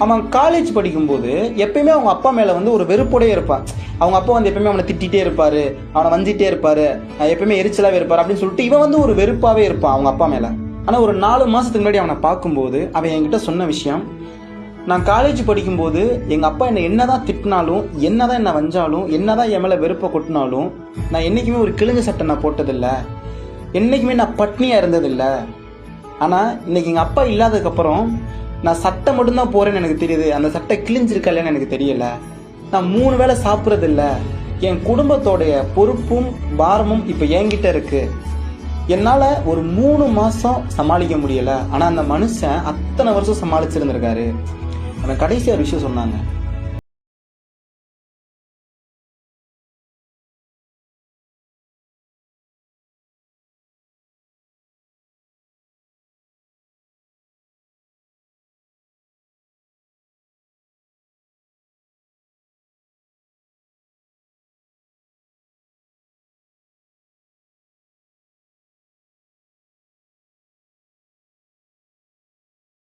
அவன் காலேஜ் படிக்கும்போது எப்பயுமே அவங்க அப்பா மேலே வந்து ஒரு வெறுப்போடே இருப்பான். அவங்க அப்பா வந்து எப்பயுமே அவனை திட்டிகிட்டே இருப்பார், அவனை வஞ்சிட்டே இருப்பார், எப்பயுமே எரிச்சலாகவே இருப்பார் அப்படின்னு சொல்லிட்டு இவன் வந்து ஒரு வெறுப்பாகவே இருப்பான் அவங்க அப்பா மேலே. ஆனால் ஒரு 4 மாதத்துக்கு முன்னாடி அவனை பார்க்கும்போது அவன் என்கிட்ட சொன்ன விஷயம், நான் காலேஜ் படிக்கும்போது எங்கள் அப்பா என்னை என்னதான் திட்டினாலும், என்னதான் என்னை வஞ்சாலும், என்னதான் என் மேலே வெறுப்பை கொட்டினாலும் நான் என்றைக்குமே ஒரு கிழிஞ்ச சட்டை நான் போட்டதில்லை, என்றைக்குமே நான் பட்னியாக இருந்ததில்லை. ஆனால் இன்னைக்கு எங்கள் அப்பா இல்லாததுக்கப்புறம் நான் சட்டை மட்டும்தான் போகிறேன்னு எனக்கு தெரியுது, அந்த சட்டை கிழிஞ்சிருக்கா இல்லைன்னு எனக்கு தெரியல. நான் 3 வேளை சாப்பிட்றதில்ல. என் குடும்பத்தோடைய பொறுப்பும் பாரமும் இப்போ என்கிட்ட இருக்கு. என்னால் ஒரு 3 மாதம் சமாளிக்க முடியலை. ஆனால் அந்த மனுஷன் அத்தனை வருஷம் சமாளிச்சிருந்திருக்காரு. அவன் கடைசியாக ஒரு விஷயம் சொன்னாங்க,